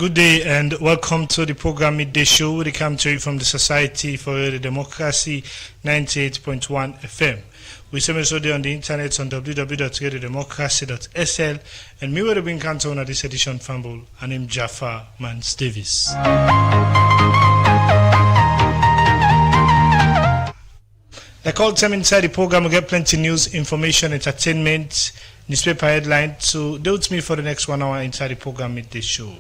Good day and welcome to the program Midday Show. We come to you from the Society for the Democracy 98.1 FM. We send us on the internet on www.radiodemocracy.sl and me will bring counter on this edition fumble and I'm Jaffa Mans Davis. Like all time inside the program, we get plenty news, information, entertainment, newspaper headline. So stay with me for the next 1 hour inside the program Midday Show.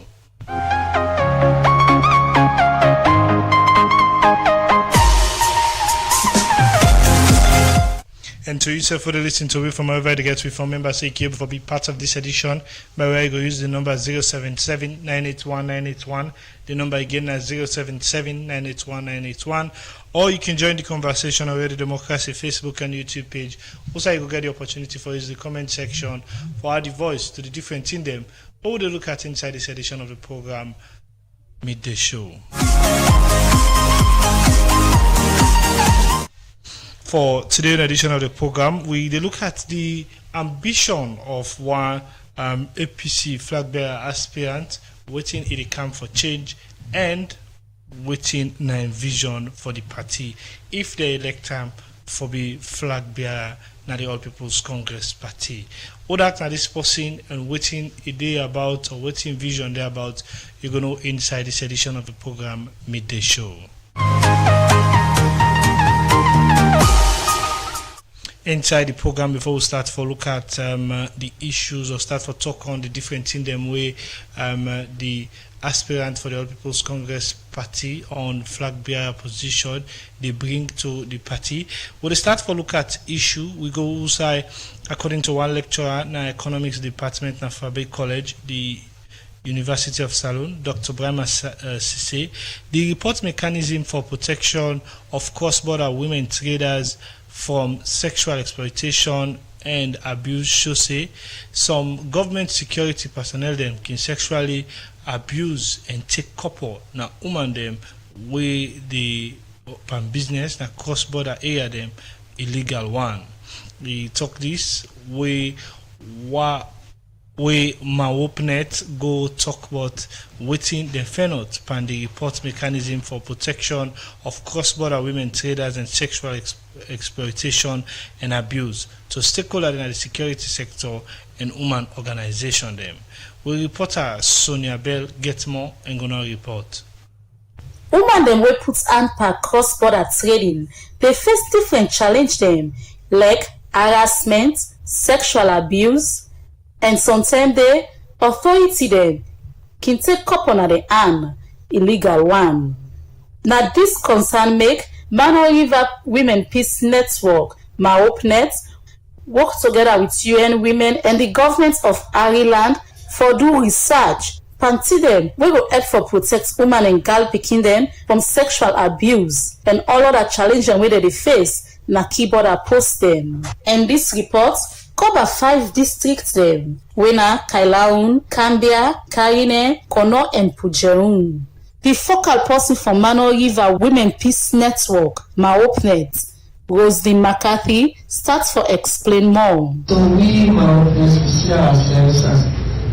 And to you, sir, for the listen to it from wherever they get with from members AKB for be part of this edition, by where you go use the number 077-981-981. The number again is 077-981-981. Or you can join the conversation on Radio Democracy Facebook and YouTube page. Also, you will get the opportunity for use the comment section for add the voice to the different in them. Or they look at inside this edition of the program Midday Show. For today's edition of the program, we look at the ambition of one APC flag bearer aspirant waiting in the camp for change and waiting in vision for the party if they elect him for the flag bearer na the All People's Congress Party. All that na this person and waiting a day about or waiting vision there about you gonna know inside this edition of the program Midday Show. Inside the program, before we start for look at the issues or start for talk on the different in them way the aspirant for the All People's Congress Party on flag bearer position they bring to the party. We'll start for look at issue. We go inside according to one lecturer in economics department na Fabre College, the University of Salon, Dr. Brahma Sise, the report mechanism for protection of cross-border women traders from sexual exploitation and abuse show say some government security personnel them can sexually abuse and take couple now woman them way the business na cross-border area them illegal one. We talk this way Mawopnet go talk about waiting the fenot pan the report mechanism for protection of cross-border women traders and sexual exploitation and abuse to stakeholders in the security sector and women organization them. We reporter Sonia Bell get more and gonna report. Women them will put hand per cross-border trading. They face different challenge them like harassment, sexual abuse, and sometimes the authority them can take couple on the hand illegal one. Now this concern make Mano River Women Peace Network, MAOPNET, work together with UN Women and the government of Ireland for do research. Panti them we go help for protect women and girl picking them from sexual abuse and all other challenges where they face na keyboard post them. And this report cover 5 districts them. Wena, Kailaun, Cambia, Karine, Kono, and Pujerun. The focal person from Mano River Women Peace Network, MAOPNET, Rosie McCarthy, starts for explain more. So we MAOPNET see ourselves as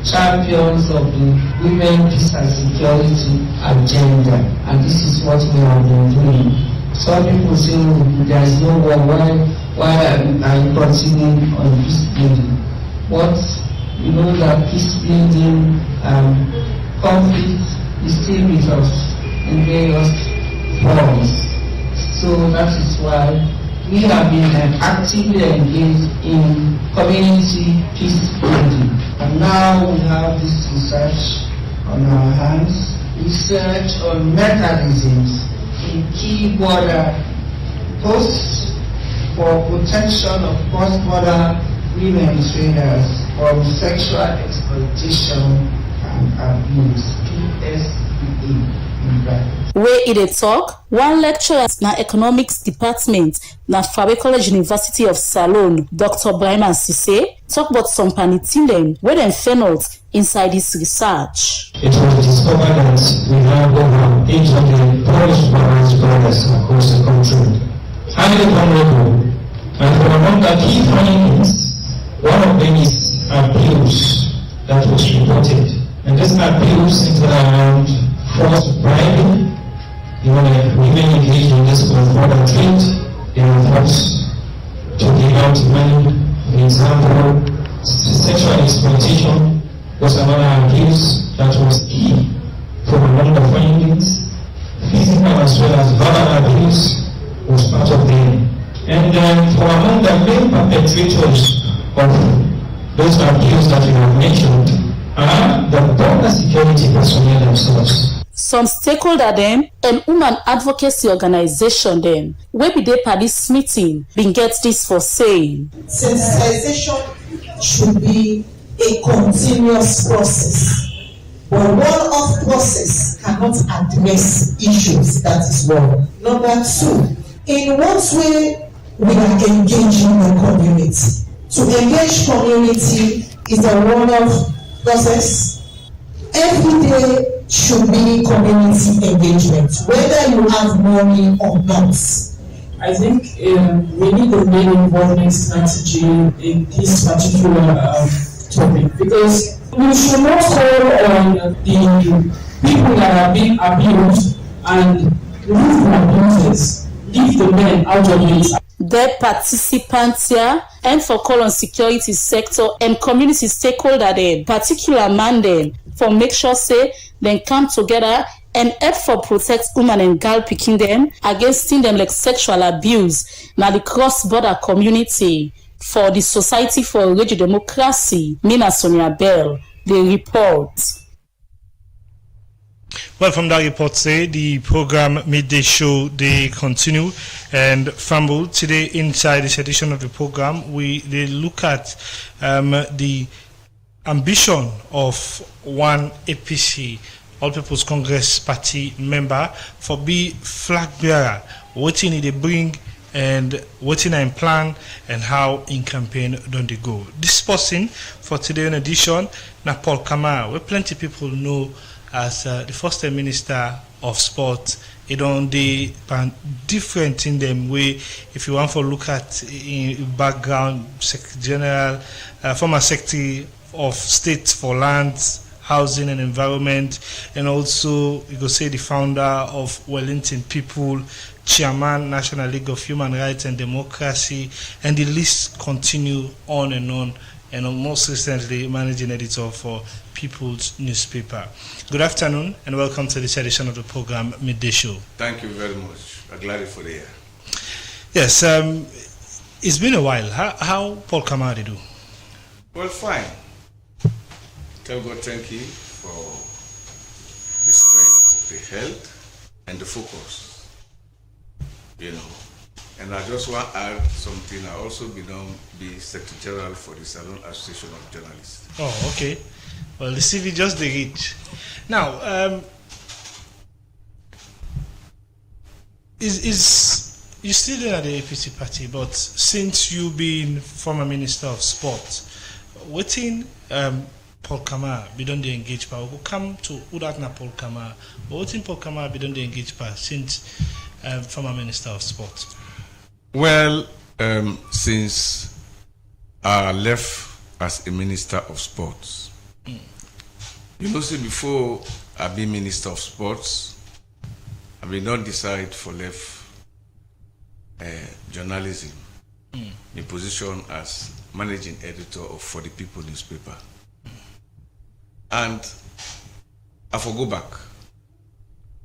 champions of the women peace and security agenda, and this is what we have been doing. Some people say there is no war, why are you continuing on peace building? But you know that peace building conflict is still with us in various forms. So that is why we have been actively engaged in community peace building. And now we have this research on our hands, research on mechanisms in key border posts for protection of cross-border women traders from sexual exploitation and abuse, PSEA in brackets. Where it a talk, one lecturer na economics department na Fabre College University of Salon, Dr. Brahma Sise, talk about some panitindem where them fenoled inside this research. It was discovered that we have over 800 Polish brothers across the country, highly vulnerable, and from among the key findings, one of them is abuse that was reported. And this abuse centered around forced bribing, like women engaged in this cross-border trade, they were forced to give out money. For example, sexual exploitation was another abuse that was key from among the findings. Physical as well as verbal abuse was part of them. And from among the main perpetrators of those abuse that we have mentioned are the border security personnel themselves. Some stakeholder them and woman advocacy organization them where be they at this meeting been get this for saying. Sensitization should be a continuous process. But one-off process cannot address issues. That is one. Number two, in what way we are engaging the community. To engage community is a one-off process. Every day should be community engagement, whether you have money or not. I think we need a main involvement strategy in this particular topic, because we should not call on the people that are being abused and leave the abusers, leave the men out of it. The participants here and for call on security sector and community stakeholder them, particular man them, for make sure say then come together and help for protect women and girl picking them against them like sexual abuse. Now the cross-border community for the Society for Radio Democracy, Mina Sonia Bell, they report. Well, from that report, say the program Midday Show they continue, and Fumble today inside this edition of the program they look at the ambition of one APC, All People's Congress Party member, for be flag bearer. What in they bring and what in plan and how in campaign don't they go. This person for today in edition, na Paul Kamara, where plenty people know as the first minister of sport. It on the different in them way. If you want to look at in background, general former secretary of state for lands, housing and environment, and also you could say the founder of Wellington People, chairman National League of Human Rights and Democracy, and the list continue on, and most recently managing editor for People's Newspaper. Good afternoon and welcome to this edition of the program Midday Show. Thank you very much. I'm glad for the air. Yes, it's been a while. How Paul Kamara do? Well, fine. Tell God thank you for the strength, the health, and the focus. And I just want to add something. I also be Secretary General for the Salon Association of Journalists. Oh, okay. Well, the CV just the reach. Now, is you still in at the APC party, but since you been former Minister of Sport, Watin Paul Kamara be done the engage power. We'll come to Udatna Paul Kamara, but Watin Paul Kamara be done the engage power since former Minister of Sport. Well, since I left as a Minister of Sports, see, before I be Minister of Sports, I may not decide for left journalism, my position as managing editor of For the People newspaper. And I for go back.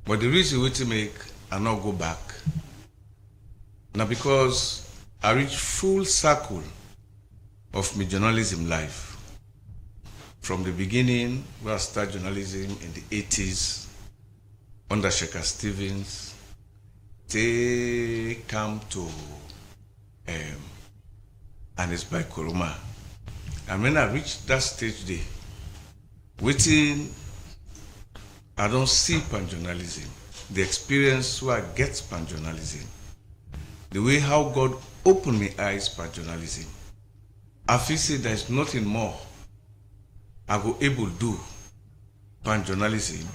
But the reason we to make I not go back, now because I reach full circle of my journalism life. From the beginning, where I started journalism in the 80s, under Sheikh Stevens, they come to Anis by Kuruma. And when I reached that stage there, I don't see pan journalism. The experience where I get pan journalism, the way how God opened my eyes pan journalism, I feel say there is nothing more I go able to do pan journalism.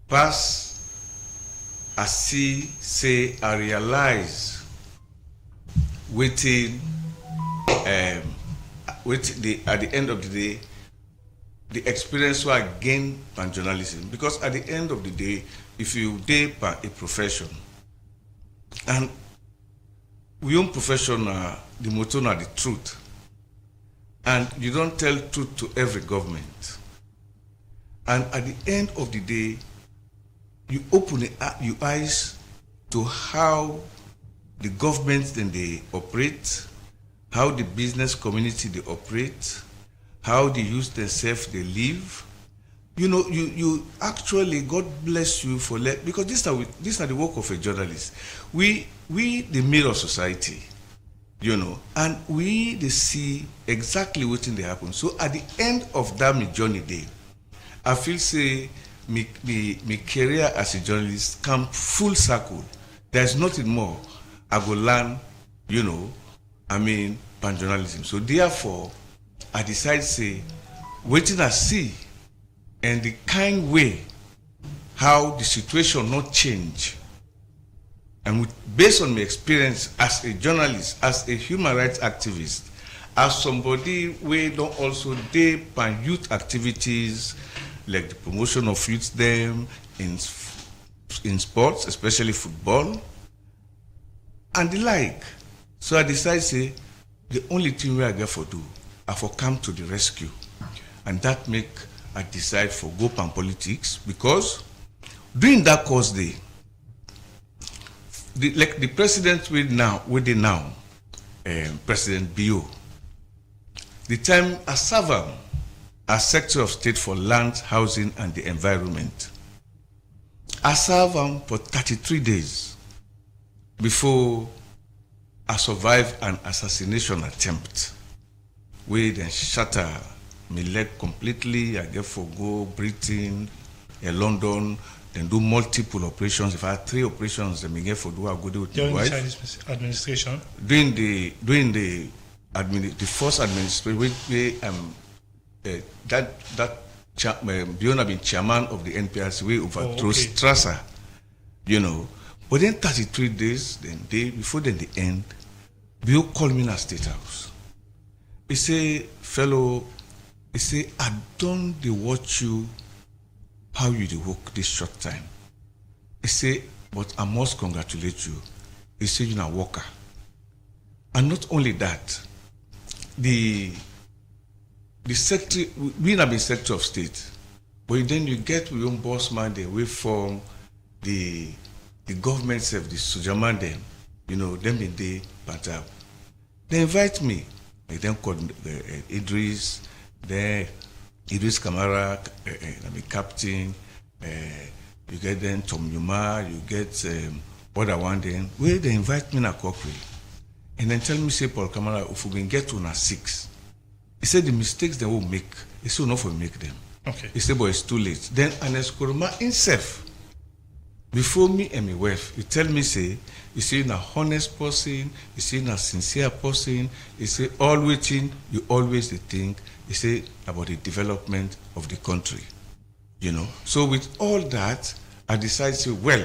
Pass, I see, say, I realize at the end of the day, the experience where I gained pan journalism, because at the end of the day, if you dey pan a profession, and we own profession, the motto na the truth, and you don't tell truth to every government, and at the end of the day, you open your eyes to how the government then they operate, how the business community they operate, how the youth themselves they live. You know, you actually, God bless you for because this are the work of a journalist. We the mirror society, you know, and we they see exactly what they happen. So at the end of that my journey day, I feel say my career as a journalist come full circle. There's nothing more I go learn, you know, pan journalism. So therefore, I decide say, waiting I see, and the kind way how the situation not change, and based on my experience as a journalist, as a human rights activist, as somebody we don't also dey pan youth activities like the promotion of youth them in sports, especially football, and the like. So I decided say the only thing we I get for do, I for come to the rescue, and that make I decide for go pan politics, because during that course day, the president President Bio, the time I serve him as Secretary of State for Land, Housing and the Environment, I serve him for 33 days before I survived an assassination attempt. We then shatter my leg completely. I get for go Britain, London, then do multiple operations. If I had 3 operations, then I get for do I go do with my wife. During the administration? During the first administration, Biona been chairman of the NPRC, we overthrow Strasser, you know. But then 33 days, before the end, Bio called me in a State House. He say, fellow, I don't watch you how you work this short time. He say, but I must congratulate you. He say, you're a worker. And not only that, the secretary, we have been Secretary of State, but then you get your own boss man there, we form the government self, the Sujaman them, you know, them in the Patab. They invite me. They then call Idris, then Idris Kamara, I'm captain, you get then Tom Yuma, you get other one then, where they invite me in a corporate. And then tell me, say, Paul Kamara, if we can get to na 6, he said the mistakes they will make, he said not for make them. Okay. He said, but it's too late. Then Anes Kuruma himself, before me and my wife, he tell me, say, he say, you're a honest person, he say, you're a sincere person, he say, all waiting, you always think, he say, about the development of the country, you know. So with all that, I decided, say, well,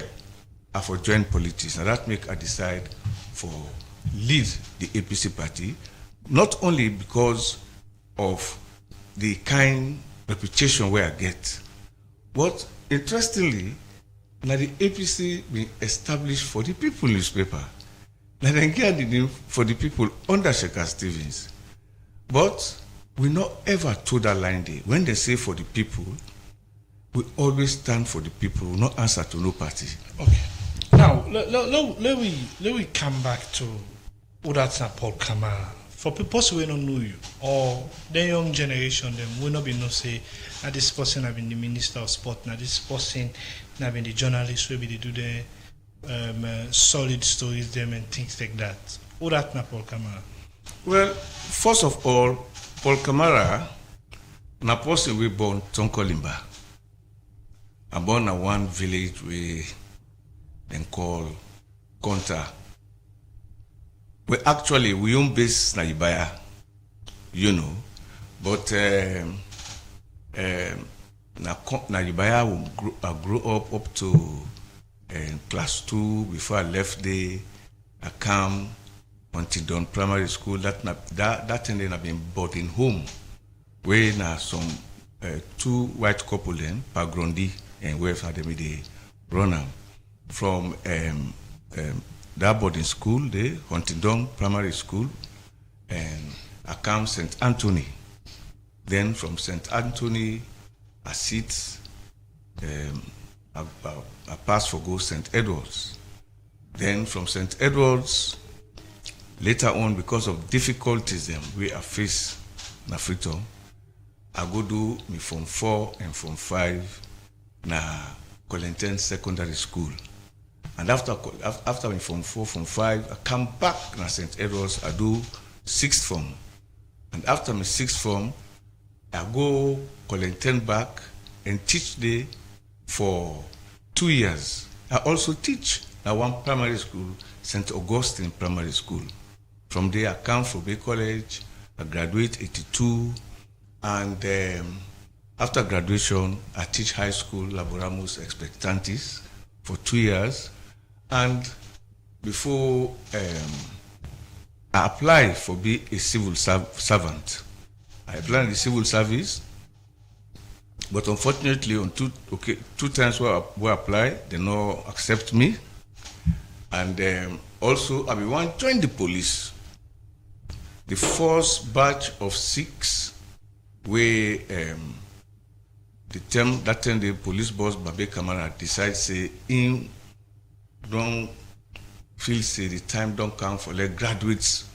I for join politics, and that make I decide for lead the APC party, not only because of the kind reputation where I get, but interestingly, now the APC been established for the people newspaper. Now they get the name for the people under Shekhar Stevens. But we not ever told that line there. When they say for the people, we always stand for the people, we not answer to no party. Okay. Now, let we come back to Udatna Paul Kamara. For people who don't know you, or the young generation, them will not be no say, now this person have been the Minister of Sport, now this person have been the journalist, will be they do the solid stories them and things like that. Udatna Paul Kamara. Well, first of all, Paul Kamara, na person we born Tonkolimba. I born in one village we then call Konta. Well, actually, we own base na Ibaya, you know, but na Ibaya I grew up to class 2. Before I left there, I come until done primary school. That time then I've been boarding home, where na some two white couple then, Pagrondi and wherever they run am from that boarding school, the Huntingdon Primary School, and I come St. Anthony. Then from St. Anthony, I sit, I pass for go St. Edwards. Then from St. Edwards, later on, because of difficulties we are face na Freetown, I go do me Form 4 and Form 5 na Collington Secondary School. And after me Form 4, Form 5, I come back na St. Edwards, I do 6th form. And after my 6th form, I go Collington back and teach there for 2 years. I also teach at one primary school, St. Augustine Primary School. From there, I come for Bay College, I graduate 82, and after graduation, I teach high school Laboramus Expectantis for 2 years. And before I apply for be a civil servant, I applied in the civil service, but unfortunately on two times where I apply, they no accept me. And also I want to join the police. The first batch of 6 where that time the police boss Babe Kamara decide say him don't feel say the time don't come for like graduates,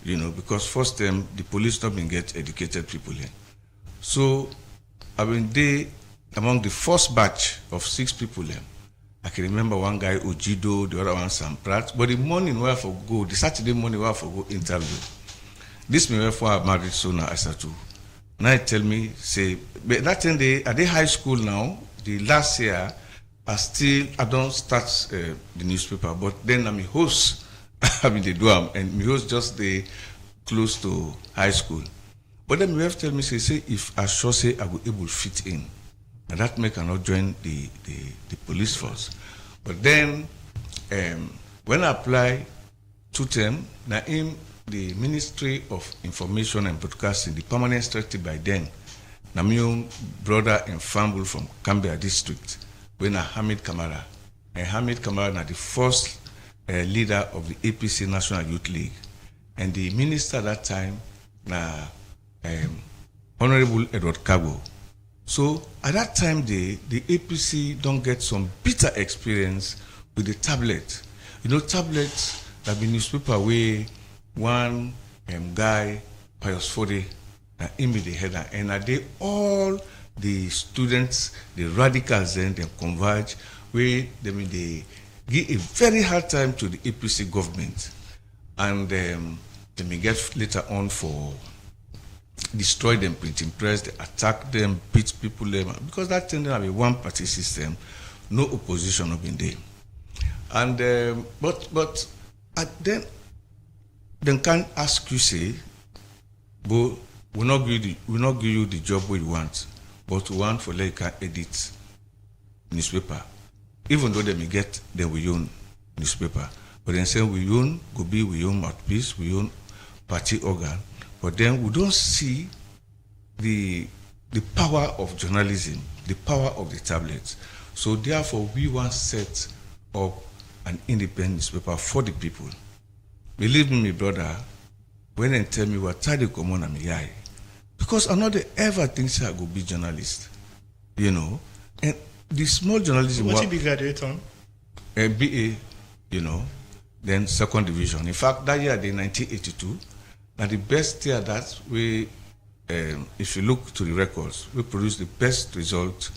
because first time the police not been get educated people in. So I've been there among the first batch of 6 people in. I can remember one guy Ojido, the other one Sam Pratt. But the morning where I for go, the Saturday morning where I for go interview. This me where I married so now as to. Now he tell me say, but that time at the high school now, the last year I don't start the newspaper, but then I'm a host. I mean, they do and my host just close to high school. But then we have tell me say if I sure say I will able fit in, and that make I not join the police force. But then when I apply 2 term, now in the Ministry of Information and Broadcasting, the permanent secretary by then, na my own brother and family from Canberra district, when Hamid Kamara. And Hamid Kamara na the first leader of the APC National Youth League. And the minister at that time, na Honorable Edward Kago. So at that time, the APC don't get some bitter experience with the tablet. Tablets that be newspaper where one guy, Pius Fode, him be the header, and they all the students, the radicals, then they converge, where they give a very hard time to the APC government, and they may get later on for destroy them, printing press, they attack them, beat people them, because that tended to be one party system, no opposition have been there. And but then can ask you say, but we not give you the job we want, but we want for like edit newspaper. Even though they may get then we own newspaper, but then say we own go be we own mouthpiece, we own party organ, but then we don't see the power of journalism, the power of the tablets. So therefore we want to set up an independent newspaper for the people. Believe me, brother, when they tell me what I come on my eye, because I not ever think I go be journalist, and the small journalism. What did you graduate on? BA, then 2nd division. In fact, that year, the 1982, now the best year that we, if you look to the records, we produced the best result,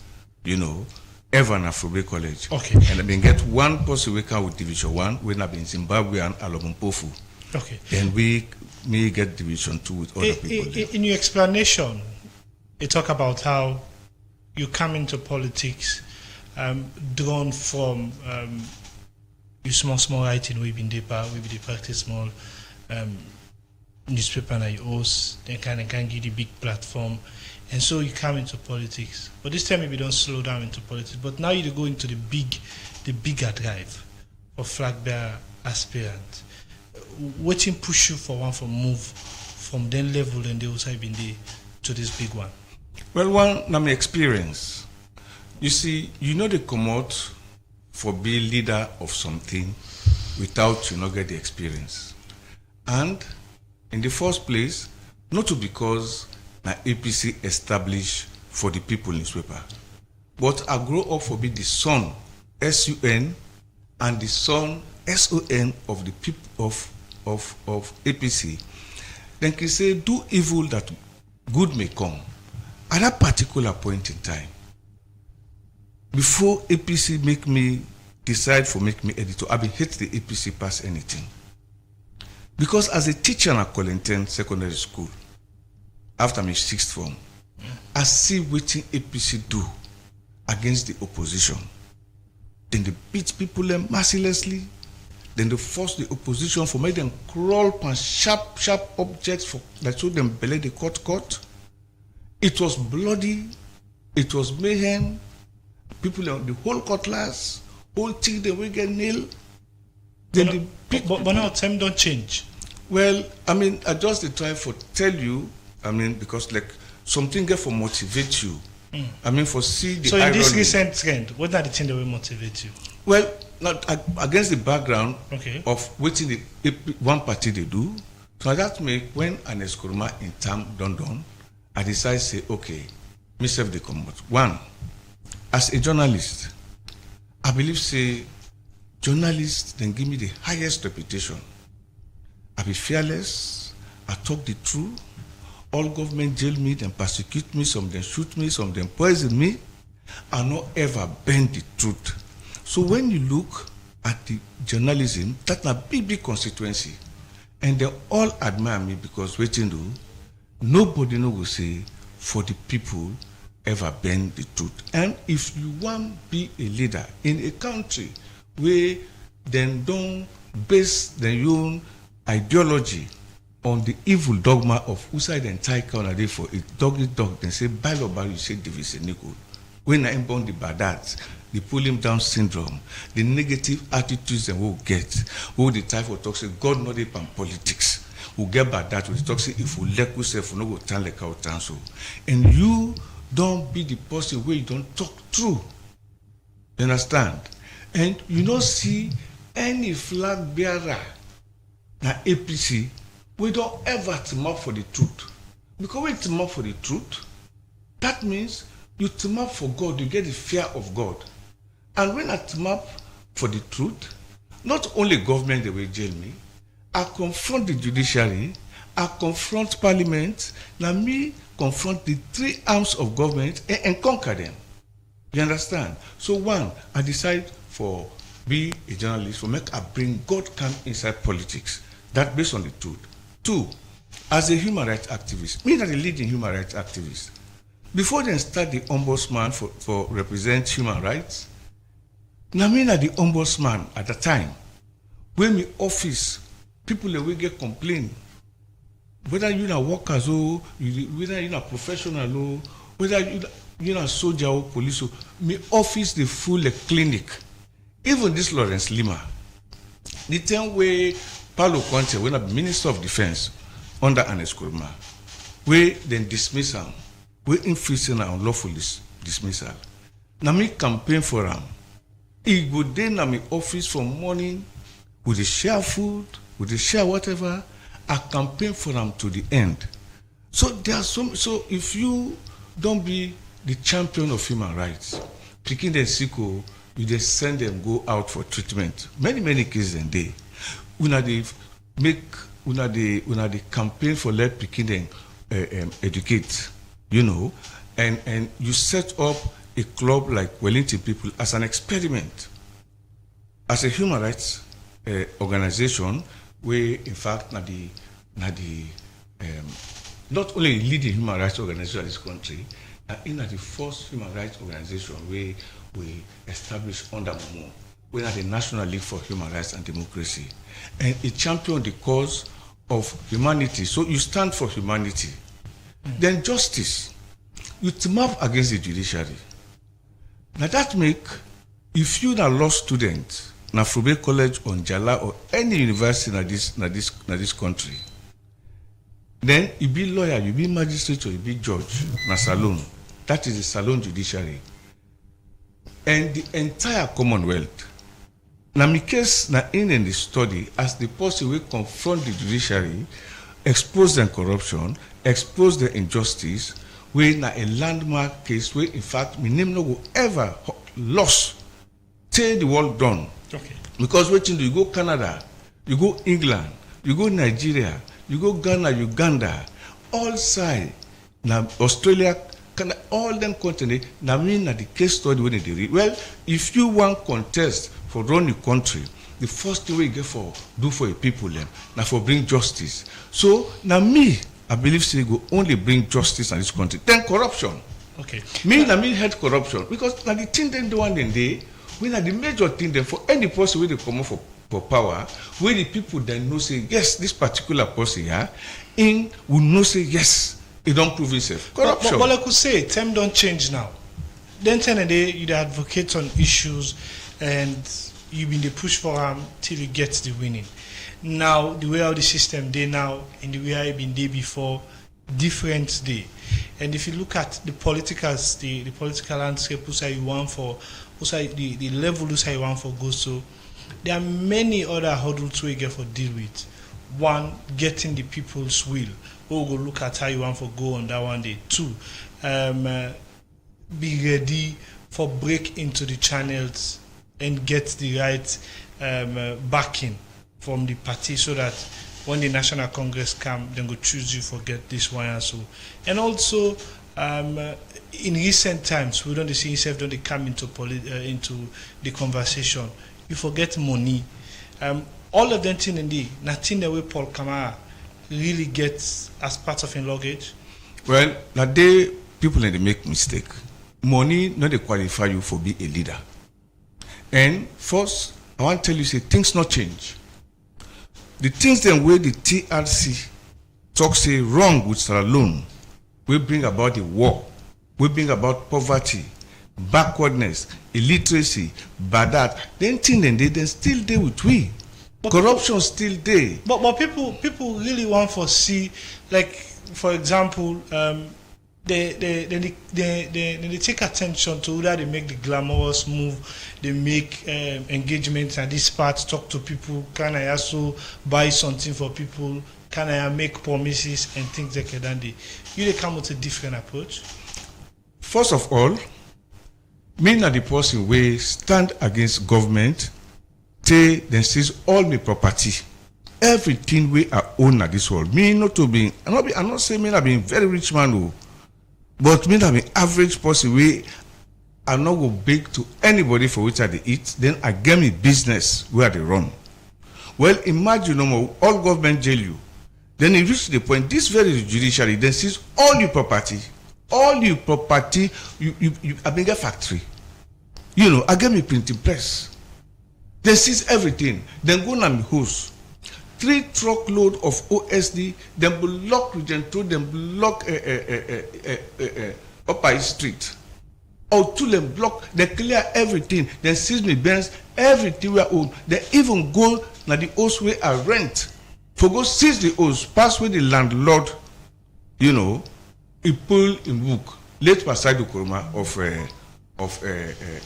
ever in Afrobe College. Okay. And I've been get one person we can with Division 1 when I've been Zimbabwe and Alomumpofu. Okay. Then we may get Division 2 with other people. In your explanation, you talk about how you come into politics drawn from your small writing, we've been the practice small newspaper and you host, then can give the big platform. And so you come into politics. But this time maybe don't slow down into politics. But now you go into the bigger drive for flag bearer aspirant. Waiting push you for move from then level and they also have been there to this big one. Well, one, na my experience. You see, you know they come out for be leader of something without you not get the experience. And in the first place, not to because na APC established for the people newspaper, but I grow up for be the son, SUN, and the son, SON of the people of APC. Then can say, do evil that good may come. At that particular point in time, before APC make me decide for make me editor, I be hate the APC pass anything. Because as a teacher at Collington Secondary School, after my sixth form, I see what APC do against the opposition. Then they beat people mercilessly. Then they force the opposition for make them crawl upon sharp objects for that show them belay the court. It was bloody. It was mayhem. People on the whole cutlass, whole thing they will get nailed. Then but now time don't change. Well, I mean, I just try for tell you. I mean, because like something get for motivate you. I mean, for see the. So in irony. this recent trend, what are the things that will motivate you? Well, not against the background Okay. of waiting the one party they do. So that make when an escorma in term done, I decide say okay, myself they come out. One, as a journalist, I believe say journalists then give me the highest reputation. I be fearless. I talk the truth. All government jail me, then persecute me, some then shoot me, some then poison me. I not ever bend the truth. So when you look at the journalism, that's a big constituency. And they all admire me because waiting do, nobody no will say for the people ever bend the truth. And if you want to be a leader in a country where then don't base their own ideology on the evil dogma of usai the entire country for it dog, then say by law you say divise nickel. When I born the badat, the pulling down syndrome, the negative attitudes that we'll get, who the type of talk say God not up and politics. We'll get bad that with talk say if we let yourself no go turn like our turn so. And you don't be the person where you don't talk true. You understand? And you don't see any flag bearer na APC, we don't ever team up for the truth. Because we team up for the truth, that means you team up for God, you get the fear of God. And when I team up for the truth, not only government they will jail me, I confront the judiciary, I confront parliament, now me confront the three arms of government and conquer them. You understand? So one, I decide for be a journalist, for make I bring God come inside politics. That based on the truth. Two, as a human rights activist, me that a leading human rights activist, before they start the ombudsman for represent human rights, now me that the ombudsman at the time, when me office, people will get complain, whether you're a worker or whether you're a professional or whether you're a soldier or police, me office the full clinic. Even this Lawrence Lima, the time where Paulo Conte, when I'm Minister of Defense under Anes Kurma, we then dismiss him, we inflicting an unlawful dismissal. Now me campaign for him. He go then na me office from morning with the share food, with the share whatever. I campaign for him to the end. So there are some. So if you don't be the champion of human rights, picking the sick, you just send them go out for treatment. Many cases in day. Una the campaign for let picking them educate, you know, and you set up a club like Wellington People as an experiment, as a human rights organization, where in fact not only leading human rights organization in this country, in the first human rights organization where we established under Momo, we are the National League for Human Rights and Democracy, and it championed the cause of humanity. So you stand for humanity. Then justice, you team up against the judiciary. Now that make, if you are a law student, na Frobe College or Njala or any university na this country, Then you be lawyer, you be magistrate, or you be judge. Na salon. That is the salon judiciary. And the entire Commonwealth. Now, my case, na in the study, as the person will confront the judiciary, expose the corruption, expose the injustice, where na a landmark case where, in fact, my name no go ever lost till the world done. Okay. Because waiting, you go Canada, you go England, you go Nigeria, you go Ghana, Uganda, all side, now Australia, Canada, all them continents, now mean that the case study when they read. Well, if you want contest for run the country, the first thing we get for do for the people them, now for bring justice. So now me, I believe say go only bring justice in this country. Then corruption. Okay. Me hate corruption because now the thing they do one day, we are the major thing then for any person where they come up for power, where the people then know say yes, this particular person here, in will know say yes, it don't prove itself. Corruption. But I could say, time don't change now. Then the day you advocate on issues, and you been the push for them till you get the winning. Now the way how the system they now and the way how it been day before, different day. And if you look at the politicals, the political landscape, who say you want for, who say the level who say you want for goes to, there are many other hurdles we get for deal with. One, getting the people's will. We'll go look at how you want for go on that one day. Two, be ready for break into the channels and get the right backing from the party so that when the National Congress come, then go choose you for get this one and so. And also, in recent times, we don't see yourself don't they come into the conversation. You forget money. All of them thing indeed, nothing the way Paul Kamara really gets as part of his luggage. Well, that day people they make mistake. Money not they qualify you for be a leader. And first, I want to tell you, say things not change. The things then where the TRC talk say wrong with Sarah Loan, we bring about the war, we bring about poverty, backwardness, illiteracy, bad that. Then thing then still there with we. But corruption still there. But people really want to see, like for example, they take attention to that. They make the glamorous move, they make engagements at this part, talk to people. Can I also buy something for people? Can I make promises and things like that? They come with a different approach. First of all, me not the person we stand against government. Say then sees all my property, everything we are own at this world. Me not to be, I'm not saying me not being very rich man who. But me that be average person, we are not go beg to anybody for which I they eat. Then I get me business where they run. Well, imagine no more all government jail you. Then it reach the point. This very judiciary then sees all your property, You I been get factory. You know, I get me printing press. They seize everything. Then go na me house. 3 truckload of OSD, then block Region 2, then block Upper East Street. Or 2 them block, they clear everything, then seize me Benz, everything we own. They even go na the house where I rent. For go seize the house, pass with the landlord, you know, he pull in book, late beside the Kuruma of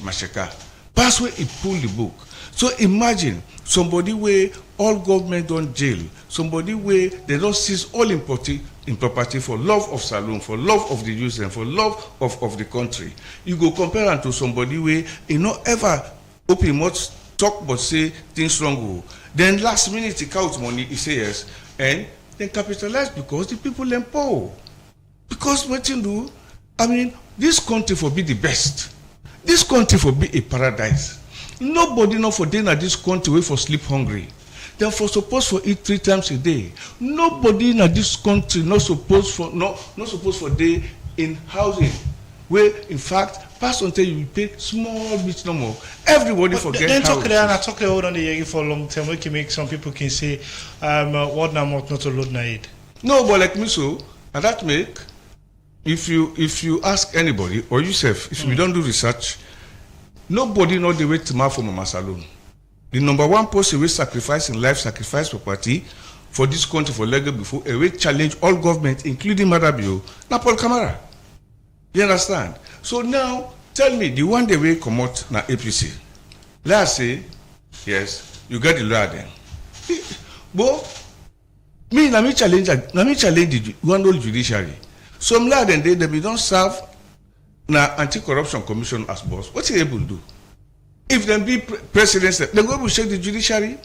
Masheka. Pass where he pull the book. So imagine somebody where all government don't jail, somebody where they don't seize all in property for love of saloon, for love of the youth, and for love of the country. You go compare them to somebody where you not ever open much talk but say things wrong. Then last minute he count money, he say yes, and then capitalize because the people them poor. Because what you do, I mean, this country for be the best. This country for be a paradise. Nobody not for dinner this country wait for sleep hungry. Then for supposed for eat 3 times a day. Nobody in this country not supposed for day in housing. Where in fact pass until you pay small bit no more. Everybody forget then how. Then talk hold on the hearing for a long time. We can make some people can say what now not to load na it. No, but like me so, and that make if you ask anybody or yourself, if we don't do research, nobody know the way to mark for Mama Salon. The number 1 person we sacrifice in life, sacrifice property for this country for legal before a way challenge all government, including Madabio, na Paul Kamara. You understand? So now, tell me, the one day we come out na APC. Let's say, yes, you get the lawyer then. But me, na me challenge the one old judiciary. Some lawyer then they don't serve na anti-corruption commission as boss. What's he able to do? If them be presidents, they go able to check the judiciary.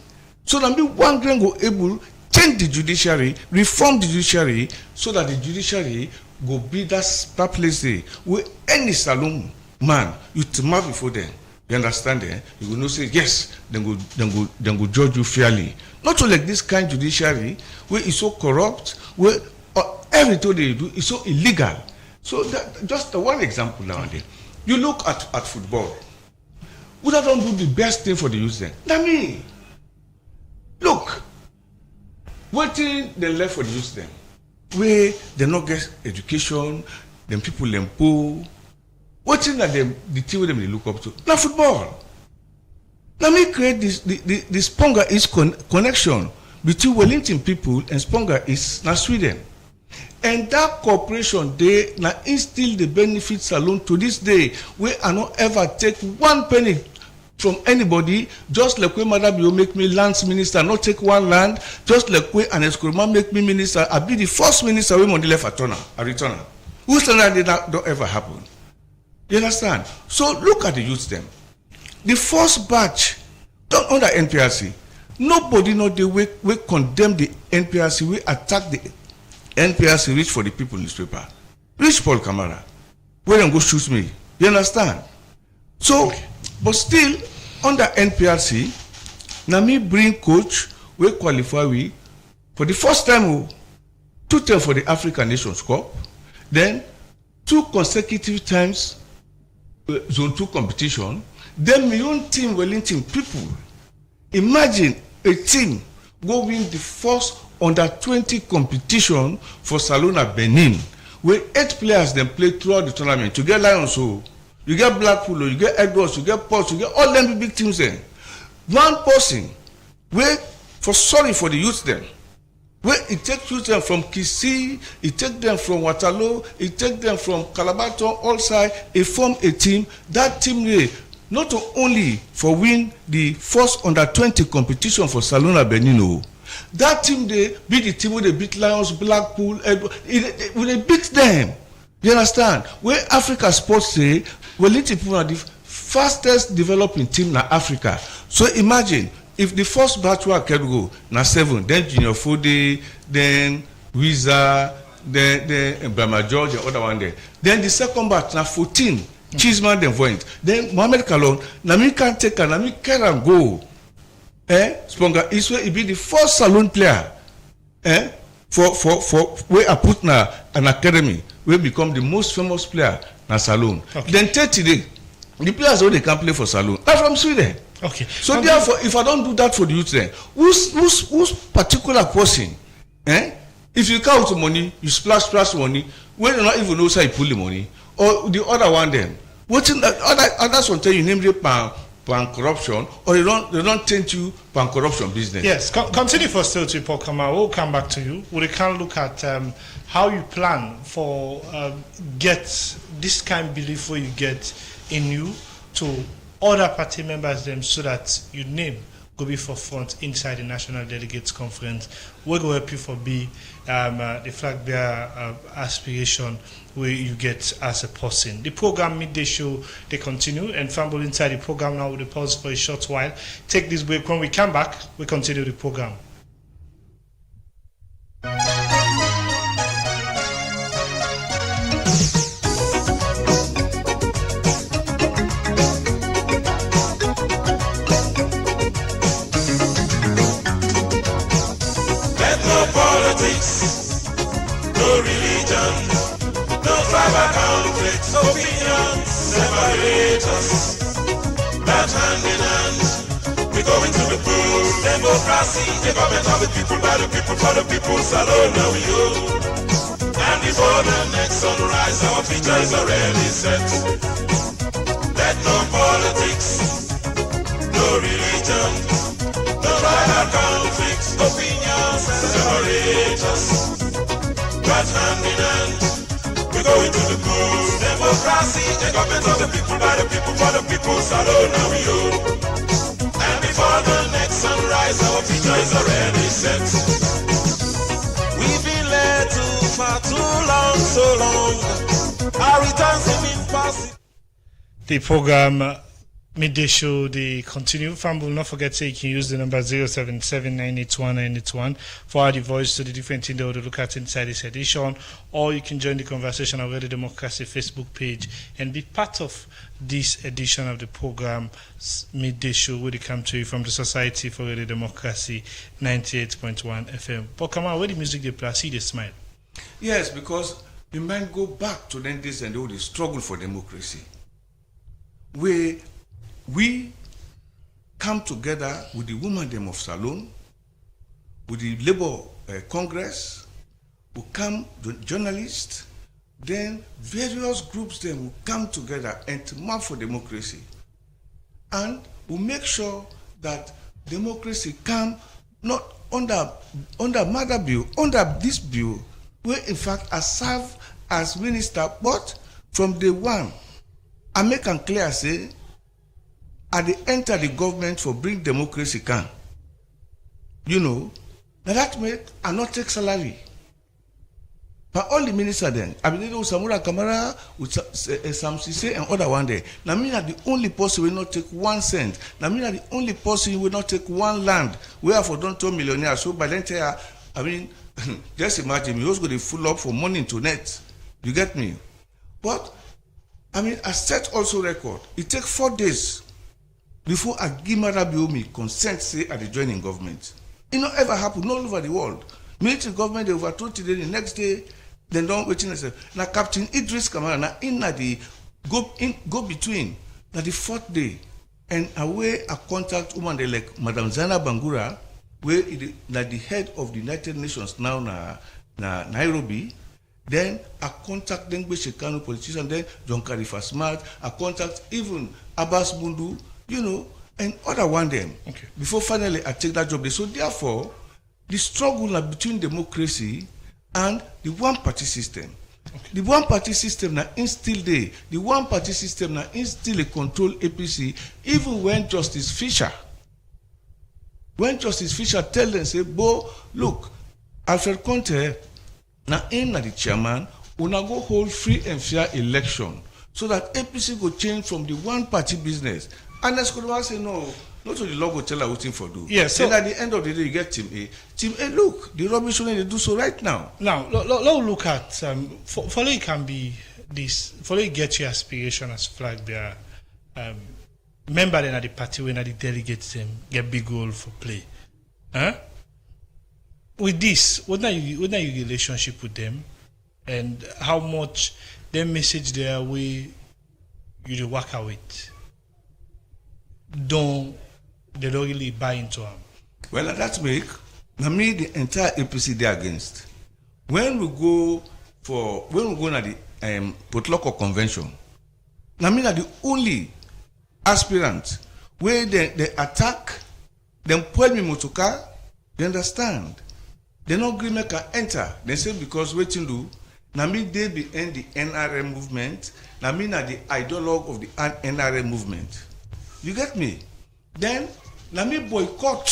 So them be one grand go able change the judiciary, reform the judiciary, so that the judiciary go be that place there where any saloon man you tomorrow before them. You understand? You will not say yes. Then go judge you fairly. Not to like this kind of judiciary where it's so corrupt, where everything they do is so illegal. So that, just one example now and then. You look at football. Who don't do the best thing for the youth then? That me. Look, what thing they left for the youth then? Where they not get education, then people them poor. What thing that the team them they look up to? Now football. Now me create this Sponga East connection between Wellington people and Sponga East now Sweden. And that cooperation they now instill the benefits alone to this day. We are not ever take one penny from anybody, just like when Madam Bio make me lands minister, not take one land, just like when an Eskuruma make me minister, I be the first minister when on the left a returner. Who said that did not don't ever happen? You understand? So look at the youth them. The first batch don't under NPRC. Nobody know the way we condemn the NPRC, we attack the NPRC reach for the people newspaper. Reach Paul Kamara. Where them go shoot me. You understand? So, but still, under NPRC, now me bring coach, we qualify we for the first time, 2 times for the African Nations Cup, then 2 consecutive times Zone 2 competition, then my own team, Wellington people. Imagine a team go win the first under 20 competition for Salona Benin, where 8 players then play throughout the tournament. You get Lions, so you get Blackpool, you get Edwards, you get Pulse, you get all them big teams then. One person, where for the youth then, where it takes youth them from Kisii, it takes them from Waterloo, it takes them from Calabato, all side, it form a team. That team there, not only for win the first under 20 competition for Salona Benin, that team they beat the team where they beat Lions, Blackpool, Edwards, they beat them. You understand? Where Africa Sports say, Wellington people are the fastest developing team in Africa. So imagine if the first batch were can go na 7, then Junior Fode, then Wiza, then Brahma George, the other one there. Then the second batch na 14, Chisman then Voint. Then Mohamed Kalon, na me can take and na me can go. Sponga Iswe, he be the first saloon player. For where I put na an academy, we become the most famous player na saloon. Okay. Then 30 days, the players who they can play for saloon are from Sweden. Okay. So therefore, if I don't do that for the youth then, who's particular person? If you count money, you splash money, when you not even know how you pull the money, or the other one then, what in the others will tell you name the pan corruption, or they don't tend to pan corruption business. Yes, continue for still to Paul Kamara. We'll come back to you. We can look at how you plan for get this kind of belief where you get in you to other party members them, so that your name go be forefront inside the National Delegates Conference. We go help you for be the flag bearer aspiration where you get as a person. The program midday show they continue, and fumble inside the program now with the pause for a short while. Take this break. When we come back, we continue the program. No religion, no tribal conflict, opinions separate us. That hand in hand, we go into the pool. Democracy, the government of the people, by the people, for the people, alone now we go. And before the next sunrise, our future is already set. Let no politics, no religion, no tribal conflict, opinions separate us. democracy, a government of the people, by the people, for the people, Salon, now we own. And before the next sunrise, our future is already set. We've been led too far, too long, so long. Our returns have been passing. The program Midday Show, they continue. Fam, will not forget to you can use the number 077-981-981 for our voice to the different things they will look at inside this edition, or you can join the conversation on Radio Democracy Facebook page and be part of this edition of the program Midday Show, where they come to you from the Society for Radio Democracy 98.1 FM. But come on, where the music they play, see they smile. Yes, because the mind go back to the days and the struggle for democracy, where we come together with the women them of Salon, with the Labour Congress, we come the journalists, then various groups them will come together and to march for democracy. And we make sure that democracy come not under mother bill, under this bill, where in fact I serve as minister, but from day one, I make it clear, say, I dey enter the government for bring democracy can. You know, now that make I not take salary. But all the ministers then, I been with Samura Kamara, with Sam Sise and other one day. Now me are the only person will not take 1 cent. Now me are the only person will not take one land. Where for don't tell millionaires. So by then I mean, just imagine me also go to full up for money into net. You get me? But I mean, I set also record. It take 4 days before I give Marabiomi consent say at the joining government. It not ever happen all over the world. Military government they overthrow today, the next day they don't wait in themselves. Now Captain Idris Kamara now in the go between now the 4th day and away I contact woman they like Madam Zana Bangura, where the head of the United Nations now na Nairobi. Then I contact Dengbe Shekano politician, then John Karifa Smart, I contact even Abbas Bundu, you know, and other one them. Okay. Before finally I take that job. So therefore, the struggle between democracy and the one-party system. Okay. The one-party system now instill the one-party system now instill a control APC, even when Justice Fisher tell them, say, Bo, look, Alfred Conte, now in the chairman, una go hold free and fair election so that APC go change from the one-party business. And as Kodwa say, no, not to the logo tell her waiting for do. Yes. So at the end of the day, you get Team A. Team A, look, the rubbish only they do so right now. Now, let's look at, follow it can be this, follow it get your aspiration as flag bearer. Member then at the party when the delegates them get big goal for play. Huh? With this, what are your relationship with them, and how much their message there we you work out with? They don't really buy into them. Well, that's make now me the entire APC they against. When we go to the Potloko convention, now me are the only aspirant where they attack them pull me motoka. They understand. They no agree make her enter. They say because waiting do. Now me they be in the NRM movement. Now me na the ideologue of the NRM movement. You get me? Then now me boycott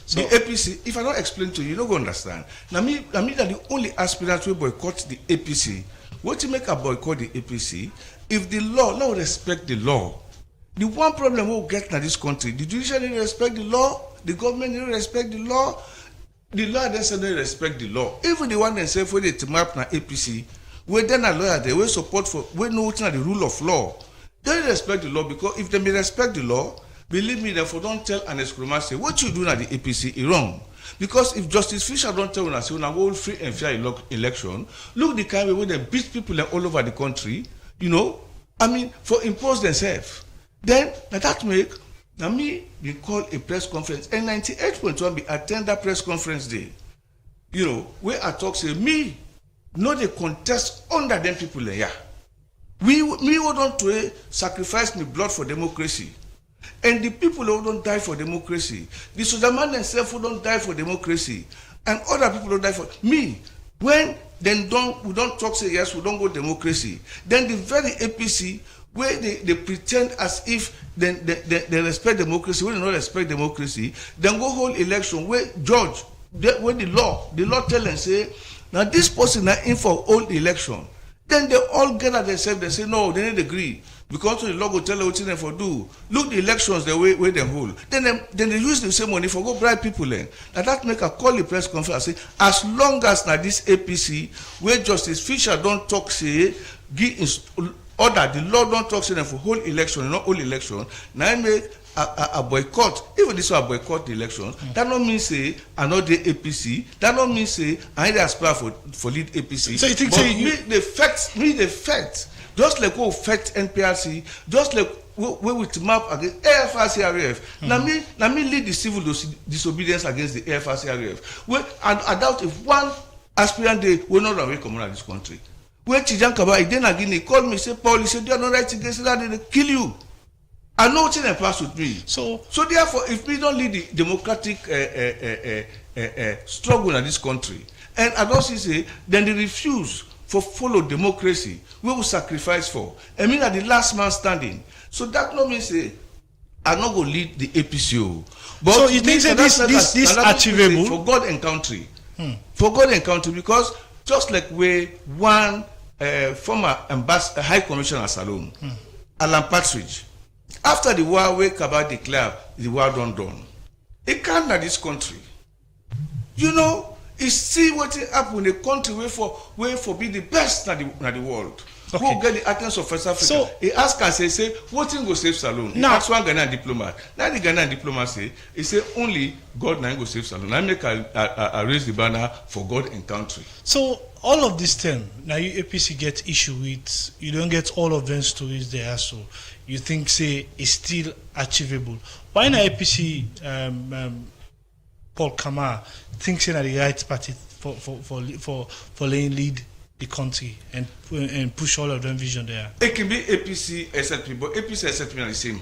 the APC. If I don't explain to you, you don't go understand. Now me that the only aspirant will boycott the APC. What to make a boycott the APC? If the law, no respect the law. The one problem we'll get in this country, the judiciary didn't respect the law, the government didn't respect the law. The law doesn't respect the law. Even the one that say for the map na APC, we then a lawyer they will support for we know what's the rule of law. They don't respect the law because if they may respect the law, believe me, therefore don't tell an exclamation say what you do at the APC is wrong. Because if Justice Fisher don't tell us say we hold free and fair election, look the kind of way they beat people all over the country, you know, I mean for impose themselves. Then that make now me we call a press conference and 98.1 be attend that press conference day. You know, where I talk say me no they contest under them people there. Me who don't sacrifice me blood for democracy. And the people who don't die for democracy, the soldier man themselves who don't die for democracy, and other people don't die for me. When then we don't talk say yes, we don't go democracy. Then the very APC where they pretend as if they respect democracy, when they don't respect democracy, then go hold election where judge, where the law tell them say, now this person now in for hold election. Then they all gather themselves, they say no, they don't agree. Because the law will tell them what they for do. Look the elections the way they hold. Then they use the same money for go bribe people then. Now that make a call the press conference and say, as long as now this APC, where Justice Fisher don't talk say, give order, the law don't talk say them for whole election, not whole election. Now I make a boycott. Even this one boycott the elections. That don't mean say another APC. That don't mean say I need to aspire for lead APC. So you think the fact. Just like we affect NPRC, just like we with map against AFRCRF. Now me lead the civil disobedience against the AFRCRF. I doubt if one aspirant they will not away come out of this country. When Chijan Kaba again he called me, say Paul, he said they are not right against that, they kill you. I know what's in the past with me. So therefore, if we don't lead the democratic struggle in this country, and I don't say, then they refuse for follow democracy, we will sacrifice for. I mean, at the last man standing. So that no means say, I'm not going to lead the APCO. But so you think that this achievable? For God and country. For God and country, because just like we one former ambassador, High Commissioner Salome, Alan Partridge, after the war, where Kaba declared the war done. It can't in this country. You know, is see what happen in a country where for be the best in the world. Okay. Who get the attention of West Africa. So he ask and say, what thing go save Salone? He ask one Ghanaian diplomat. Now the Ghanaian diplomat say, he say only God now go save Salone. I make a raise the banner for God and country. So all of this time, now you APC get issue with, you don't get all of them stories there, so you think say it's still achievable. Why not APC Paul Kamara thinks that the right party for laying lead the country and push all of them vision there? It can be APC, SLP, but APC, SLP are the same.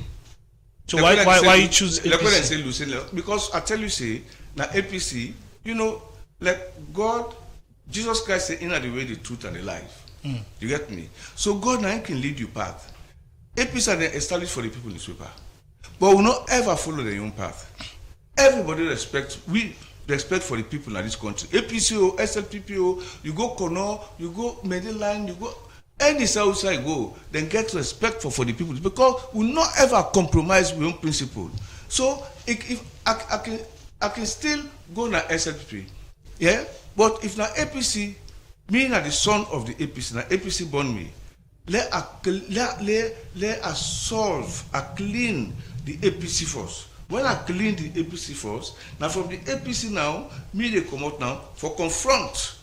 So why you choose APC? Like when I say Lucien, because I tell you say, now APC, you know, like God, Jesus Christ say, in the way, the truth and the life. You get me? So God now can lead you path. APC are then established for the people in this paper. But we will not ever follow their own path. Everybody respect for the people in this country. APCO, SLPPO, you go Kono, you go Medellin, you go any outside go, then get respect for the people because we will not ever compromise with own principle. So if I can still go na SLP, yeah. But if na APC, me na the son of the APC, na APC born me, let us solve, clean the APC first. When I clean the APC first, now from the APC now, me they come out now for confront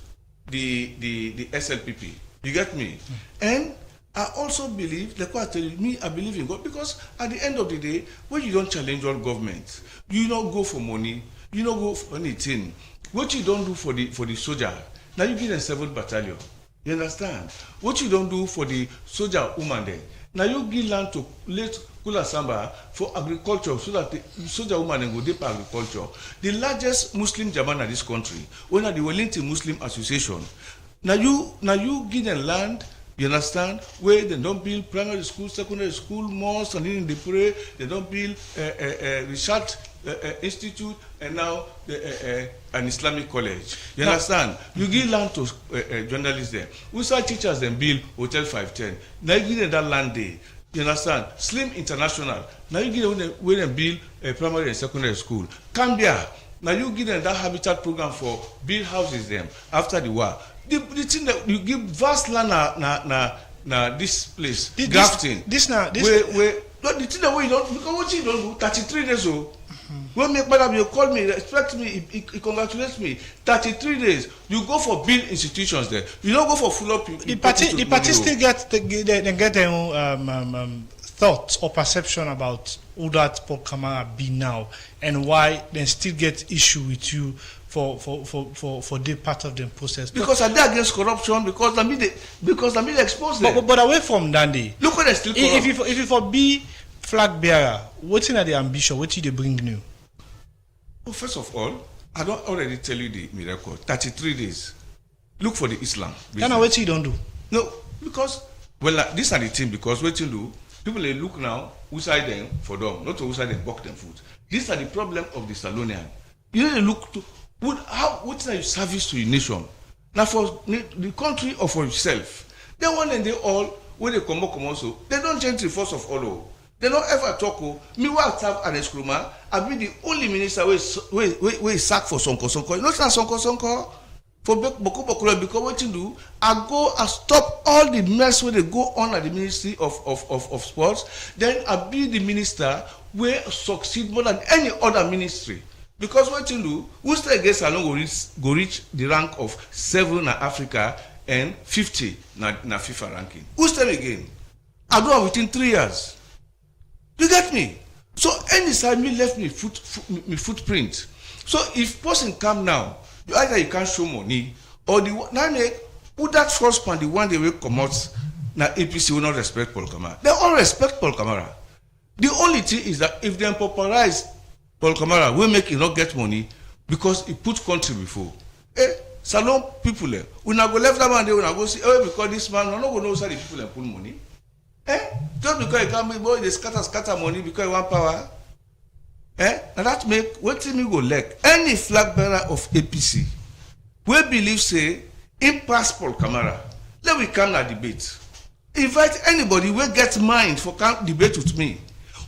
the SLPP. You get me? And I also believe, like what I tell you, I believe in God because at the end of the day, when you don't challenge all government, you don't go for money, you don't go for anything. What you don't do for the soldier, now you give them 7th battalion. You understand? What you don't do for the soldier woman there, now you give land to late Kula Samba for agriculture so that the soldier woman can go deep agriculture. The largest Muslim Jaman in this country, when the Wellington Muslim Association, now you give them land, you understand, where they don't build primary school, secondary school, mosques, and then they pray, they don't build research institute, and now an Islamic college. You understand? You give land to journalists there. We saw teachers then build Hotel 510. Now you give them that land there. You understand? Slim International. Now you give them where they build a primary and secondary school. Cambia. Now you give them that habitat program for build houses them after the war. The thing that you give vast land na this place. Grafting. The thing that we don't, because what you don't do 33 days old. When make madam you call me, respect me, he congratulates me. 33 days, you go for build institutions there. You don't go for full up. The party still get their own thoughts or perception about who that Paul Kamara be now and why they still get issue with you for the part of the process. Because are they against corruption? Because I mean they expose them. But away from Dandy, look what they still corrupt. If you for be flag bearer, what's in the ambition? What did they bring new? Well, first of all, I don't already tell you the miracle. 33 days. look for the Islam. Then what you don't do? No, because these are the things. Because what you do, people they look now who side them for them, not to who side them buck them food. These are the problem of the Salonian. You need to look to what are your service to your nation? Now for the country or for yourself. They want and they all when they come also, they don't change the force of all. They don't ever talk. Me what have an eskruma. I be the only minister we sack for Sonko. You know Sonko. For Boko because what you do, I go and stop all the mess where they go on at the Ministry of Sports. Then I be the minister where succeed more than any other ministry. Because what you do, who still gets along go reach the rank of 7 in Africa and 50 na FIFA ranking. Who still again? I do it within 3 years. You get me? So any side me left me footprint. So if person come now, either you can't show money or the now put that first point the one they will come out now APC will not respect Paul Kamara. They all respect Paul Kamara. The only thing is that if they popularize Paul Kamara, will make it not get money because he put country before. Salon people we now go left that man there, we now go see because this man no go know how the people put money. Just because he can't make boy they scatter money because he want power. And that make what me go like any flag bearer of APC we believe say in pass Paul Kamara. Let we come na debate. Invite anybody we get mind for come debate with me.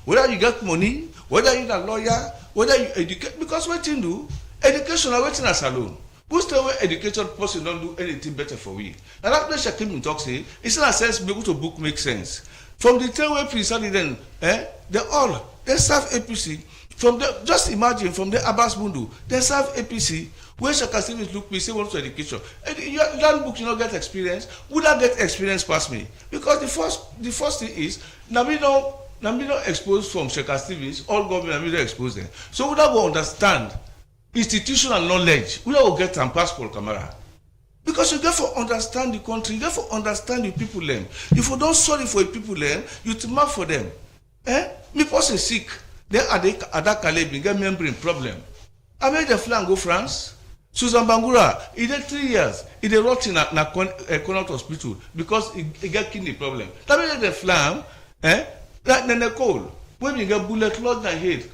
Whether you get money, whether you a lawyer, whether you educate, because what you do, education are waiting as alone. Who still educated person don't do anything better for we. Now that place Shakim talk say, it's not a sense be able to book make sense. From the time we presented then, they serve APC. From the just imagine from the Abbas Bundu, they serve APC. Where Shaka look me say want to education. You learn book, you not get experience. Would I get experience past me? Because the first thing is now we don't expose from Shaka Stevens, all government we don't expose them. So we don't go understand institutional knowledge. We don't get and pass Paul Kamara. Because you get for understand the country, you get for understand the people them. If you don't sorry for the people them, you to mark for them. Me person sick. Then at that Caleb, get membrane problem. I made the fly and go France. Susan Bangura, he did 3 years. He did rot in a Connaught hospital because he got kidney problem. That made the fly, then the cold. When you get bullet lodged in head.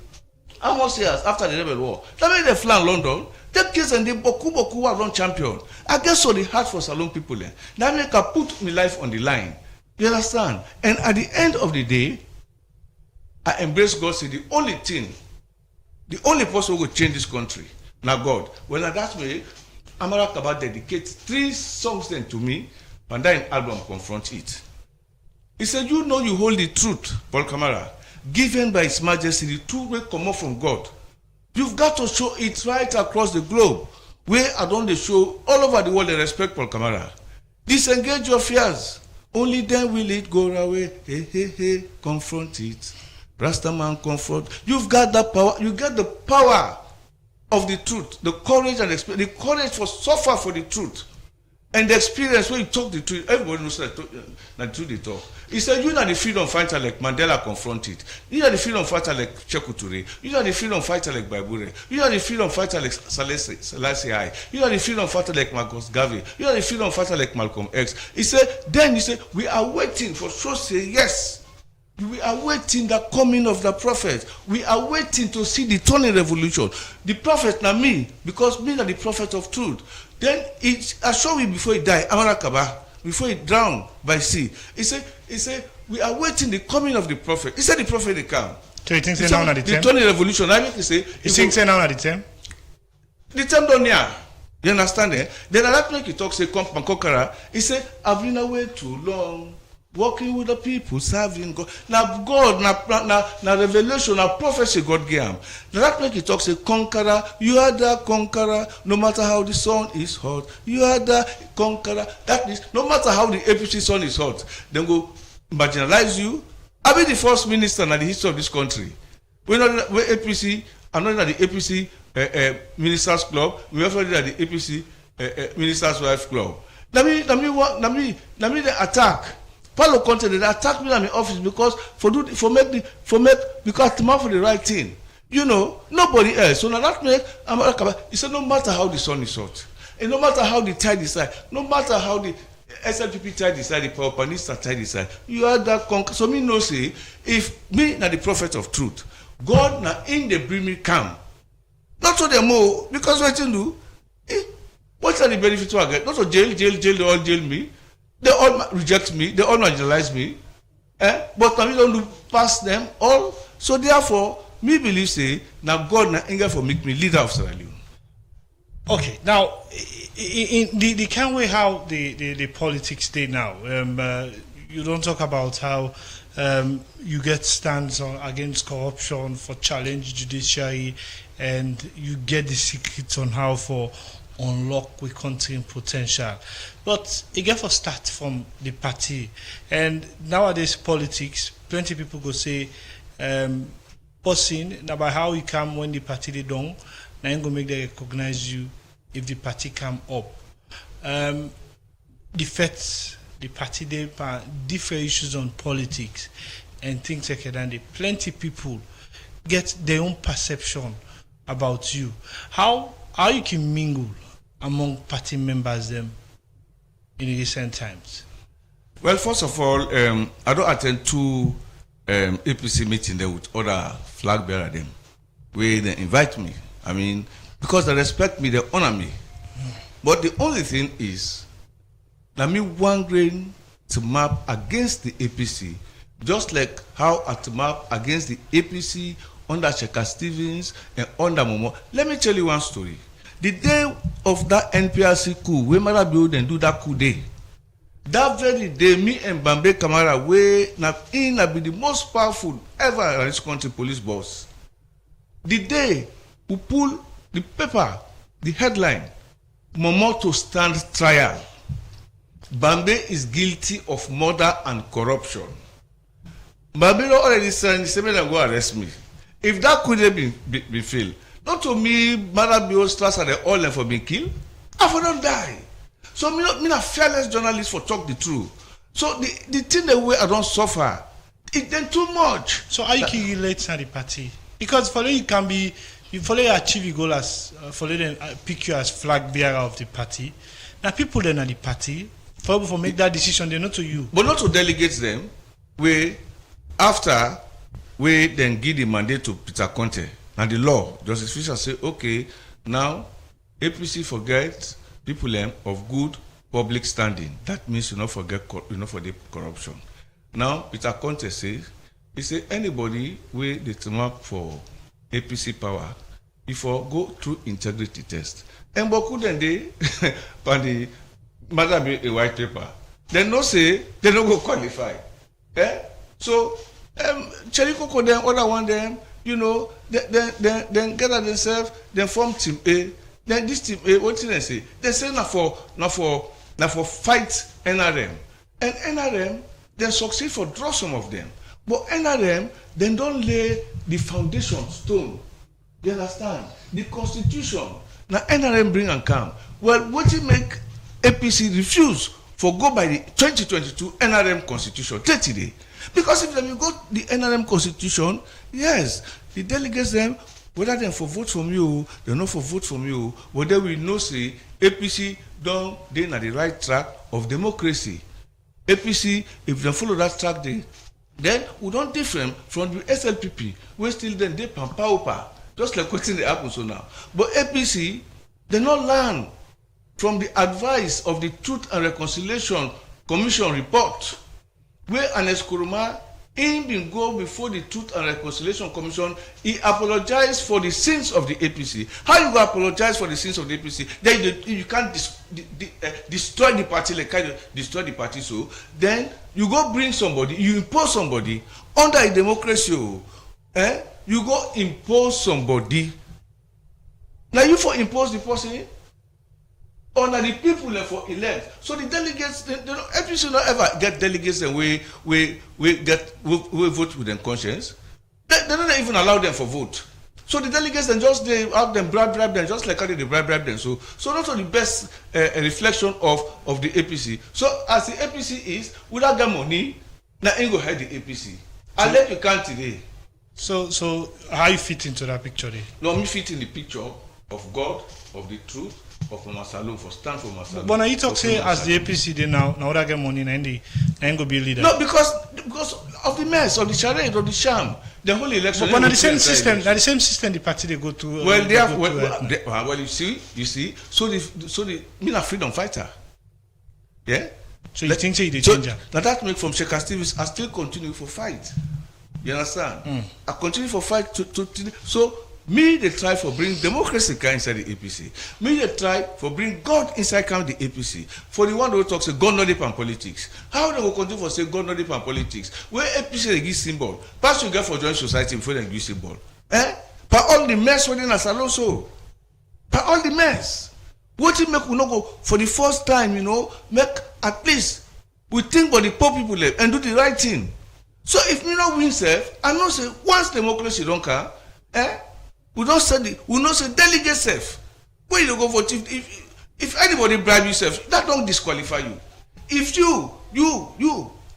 Almost years after the Rebel War. That made the fly in London. That kids and the Boku were run champion. I guess so the hard for Salon people. That make I put my life on the line. You understand? And at the end of the day, I embrace God, say the only thing, the only person who will change this country, now God. When I that way, Amara Kaba dedicates 3 songs then to me, and then album confront it. He said, you know you hold the truth, Paul Kamara, given by His Majesty, the truth will come up from God. You've got to show it right across the globe, where I don't show all over the world they respect Paul Kamara. Disengage your fears. Only then will it go away. Hey, confront it. Rastaman confront. You've got that power. You get the power of the truth, the courage and the courage for suffer for the truth, and the experience when you talk the truth. Everybody knows that the truth they talk. He said, "You know the freedom fighter like Mandela confront it. You know the freedom fighter like Sekou Touré. You know the freedom fighter like Babure. You know the freedom fighter like Selassie I. You know the freedom fighter like Marcus Garvey. You know the freedom fighter like Malcolm X." He said, "Then he said, we are waiting for sure. Say yes." We are waiting the coming of the prophet. We are waiting to see the turning revolution. The prophet, not me, because me are the prophet of truth. Then I show you before he died, Amara Kaba, before he drowned by sea. He said, we are waiting the coming of the prophet. He said the prophet will come. So you think say now at the time? The turning revolution. I mean to say. You think say now at the time? The time don't near. You understand it? Then I like he talk say come and conqueror. He said, I've been away too long. Working with the people, serving God. Now God, now revelation, now prophecy God gave him. Now that make it talk say conqueror, you are the conqueror, no matter how the sun is hot. You are the conqueror. That is, no matter how the APC sun is hot, then go marginalize you. I be the first minister in the history of this country. We're not APC, I'm not in the APC Ministers Club, we're also in the APC Ministers Wife Club. Now me the attack. Paulo Conte they attack me in my office because because to for the right thing. You know, nobody else. So now that make he said no matter how the sun is hot. And no matter how the tide decide, no matter how the SLPP tide decide, the Power Panista tide decide, you are that conquer. So me no say, if me na the prophet of truth, God na in the bring me come. Not to them more, because what you do, what are the benefits I get? Not to jail, they all jail me. They all reject me, they all marginalize me. But now we don't do pass them all. So therefore, me believe say, now God na anger for make me leader of Sierra Leone. Okay, now, in the kind way how the politics stay now, you don't talk about how you get stands against corruption, for challenge judiciary, and you get the secrets on how for unlock with country in potential. But it get for start from the party. And nowadays politics, plenty people go say, person, now by how you come when the party they don't, now you go make them recognize you if the party come up. The facts, the party they different issues on politics and things like that, and plenty people get their own perception about you. How you can mingle among party members them in recent times? Well, first of all, I don't attend two APC meeting there with other flag bearer them, where they invite me. I mean, because they respect me, they honor me. But the only thing is, let me wondering to map against the APC, just like how I to map against the APC under Cheka Stevens and under Momo. Let me tell you one story. The day of that NPRC coup, we might build and do that coup day. That very day, me and Bambe Kamara, we na be the most powerful ever in this country police boss. The day we pull the paper, the headline, Momo to stand trial. Bambe is guilty of murder and corruption. Bambe already said, he said, go arrest me. If that could have been failed, not to me, Marabio Stras are the all for being killed, I for not die. So me not fearless journalist for talk the truth. So the thing the way I don't suffer, it then too much. So how you can relate to the party? Because for you can be, you follow you achieve your goal as follow them pick you as flag bearer of the party. Now people then at the party for make that decision, they're not to you. But not to delegate them, we after we then give the mandate to Peter Conte and the law, Justice Fisher say, okay, now APC forget people of good public standing. That means you not forget for the corruption. Now Peter Conte says, he say anybody wey dey turn up for APC power, if go through integrity test. And Boku then they on the matter be a white paper. They no say they don't go qualify. So Cherry Coco them, other one them, then gather themselves, then form team A. Then this team A, what did they say? They say now for fight NRM. And NRM then succeed for draw some of them. But NRM then don't lay the foundation stone. You understand? The constitution. Now NRM bring and come. Well, what you make APC refuse for go by the 2022 NRM constitution 30 days? Because if you go the NRM constitution, yes, the delegates them, whether they for vote from you, they not for vote from you, whether we know say APC don't they na the right track of democracy. APC, if they follow that track, then we don't different from the SLPP. We still then they pampa, just like what's in the happen so now. But APC, they not learn from the advice of the Truth and Reconciliation Commission report, where Anes Kuruma in been go before the Truth and Reconciliation Commission, he apologized for the sins of the APC. How you go apologize for the sins of the APC? Then you can't destroy the party, like kind of destroy the party. So then you go bring somebody, you impose somebody under a democracy. You go impose somebody. Now you for impose the person under the people for elect. So the delegates, APC not ever get delegates and we vote with their conscience. They don't even allow them for vote. So the delegates then just they have them bribe them just like how they bribe them. So not the best reflection of the APC. So as the APC is, without that money, now ain't go head the APC. I let you count today. So how you fit into that picture there? No, me fit in the picture of God, of the truth, of Masalo for stand for Masalo. But now you talk say as the APC they now that get money and they go be a leader. No, because of the mess, of the charade, of the sham, the whole election. But now the same system, the party they go to. Well, they have. Well, you see. So the mean a freedom fighter. Yeah. So you think they change that? Now that make from Sheikh Stevens, I still continue for fight. You understand? I continue for fight so. Me, they try for bring democracy inside the APC. Me, they try for bring God inside the APC. For the one who talks say God not deep on politics. How they will continue for say God not deep on politics? Where APC they give symbol. Pass you get for joint society before they give symbol. But all the mess within us also. But all the mess. What it make we not go for the first time, make at least we think about the poor people and do the right thing. So if me not win self, I know say once democracy don't come, we don't say delegate self. Where you go for if anybody bribe yourself, that don't disqualify you. If you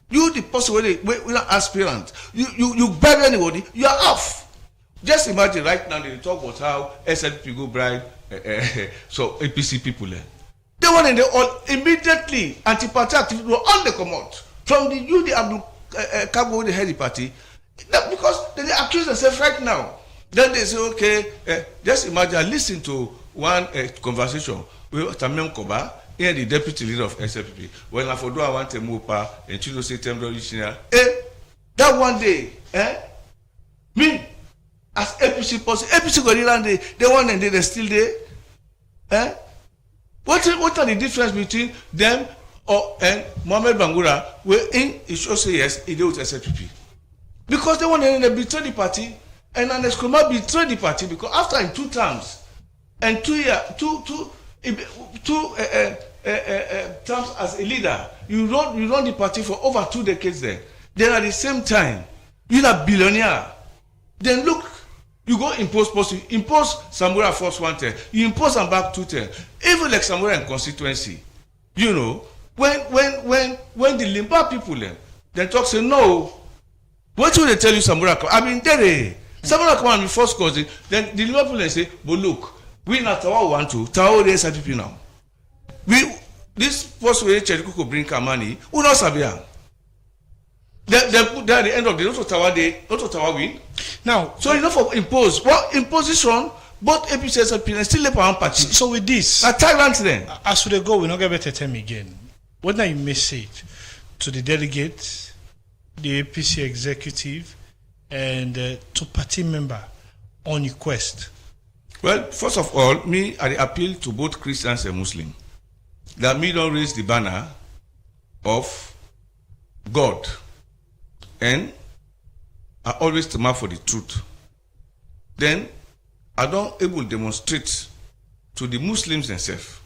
the person we're not aspirant, you bribe anybody, you are off. Just imagine right now they talk about how SLP go bribe so APC people there. They want and they all immediately anti-party activities were all they come out from the Abdul Kabo the head of the party. Because they accuse themselves right now. Then they say, okay, just imagine, listen to one conversation with Tamem Koba, and the deputy leader of SLPP. When I do I want to move and Chino say temporary that one day, me, as APC person, APC go around they one and they're still there. What are the difference between them and Mohamed Bangura, where he should say yes, he deals with SLPP? Because they want to betray the party. And an Eskroma betrayed the party because after in 2 terms and 2 years, terms as a leader, you run the party for over 2 decades there. Then at the same time, you're a billionaire. Then look, you go impose Samura first 110, you impose them back 210. Even like Samura in constituency, when the Limba people then talk say no. What will they tell you, Samura? I mean, there. Someone come and be first cousin, then the Liverpool and say, but look, we not Tawa want to, Tawa they SLPP now. This first way Cheriku could bring money, who knows Sabia? They put there at the end of the not Tawa win. Now, so enough of impose. Well, imposition, both APC SLPP and still a party. So with this, a tyrant then. As we go, we not get better time again. What now you message to the delegates, the APC executive, and to party member on your quest? Well, first of all, I appeal to both Christians and Muslims that me don't raise the banner of God, and I always demand for the truth. Then I don't able to demonstrate to the Muslims themselves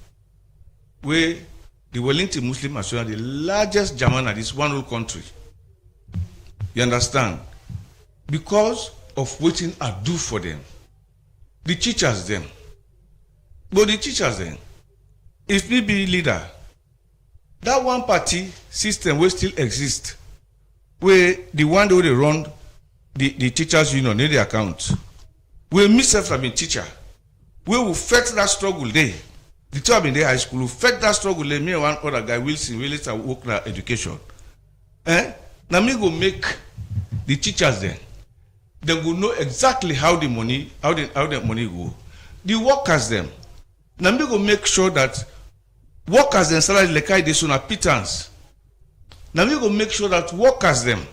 where the Wellington Muslim Association, the largest German at this one whole country. You understand? Because of what I do for them. The teachers them. But the teachers them, if we be leader, that one party system will still exist. Where the one that they run the teachers union in the account. Where myself have been teacher. Where we fight that struggle there. The two have been there high school, we fight that struggle there. Me and one other guy, Wilson, we later work that education. Now me go make the teachers there. They will know exactly how the money go. The workers them. Now me go make sure that workers them salary like I this on a pittance. Now me go make sure that workers them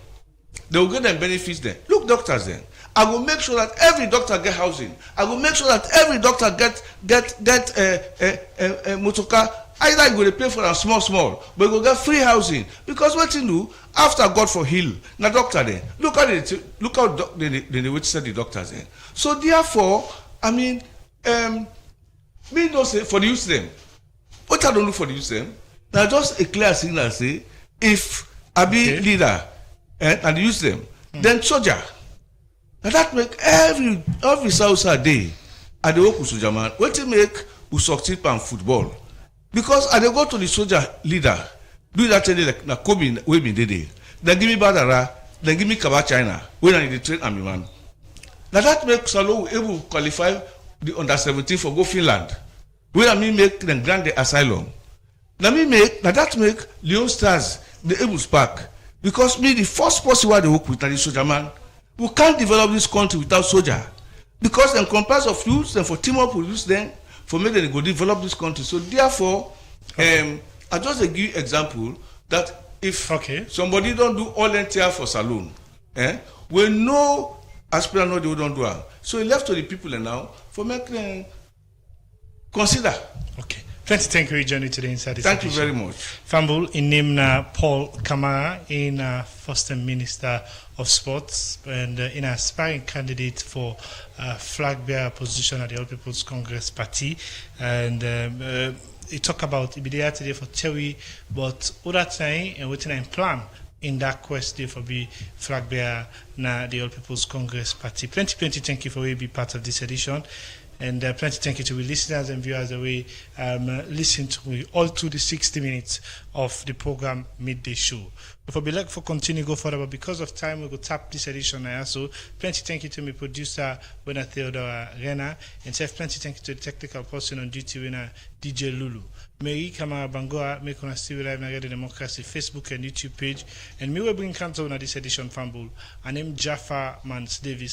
they will get them benefits there. Look, doctors then. I will make sure that every doctor get housing. I will make sure that every doctor get motorcar. Either you go to pay for them small, but you go get free housing. Because what you do after God for heal, now doctor then look how they wait to the doctors then. So therefore, I mean, me don't say for the use them. What I don't look for the use them. Now just a clear signal say if I be leader and use them, then soldier. Now that make every South day at the work with soldier man. What to make we succeed in football? Because I go to the soldier leader, do that thing like na Kobe we been there. Then give me Badara, then give me Kaba China. When I need to train army man. Now that makes Salo able to qualify the under 17 for go Finland. Where I mean make them grant the asylum. Now that make Leon Stars the able spark. Because me the first person where they work with the soldier man, we can't develop this country without soldier. Because them comprise of youths and for team up with youths then for me they go develop this country. So therefore, I just give you example that if somebody don't do all entire for saloon, we know aspirant no they don't do it. So it left to the people now for make them consider. Okay. Plenty thank you for joining today inside this Thank you very much. Fambul in name na Paul Kamara in First Minister of Sports and in aspiring candidate for flag bearer position at the All People's Congress Party, and he talk about it be there today for Terry, but other time and waiting and plan in that quest day for be flag bearer na the All People's Congress Party. Plenty thank you for being part of this edition. And plenty thank you to the listeners and viewers that we listen to me all through the 60 minutes of the program Midday Show. If I be like for continue go further, but because of time we go tap this edition now. So plenty thank you to my producer Bernard Theodore Rena, and say plenty thank you to the technical person on duty winner DJ Lulu. Mary Kamara Bangoa make on a still live na Radio Democracy Facebook and YouTube page, and me will bring cancer on this edition Fambul. And I'm Jaffa Mans Davis.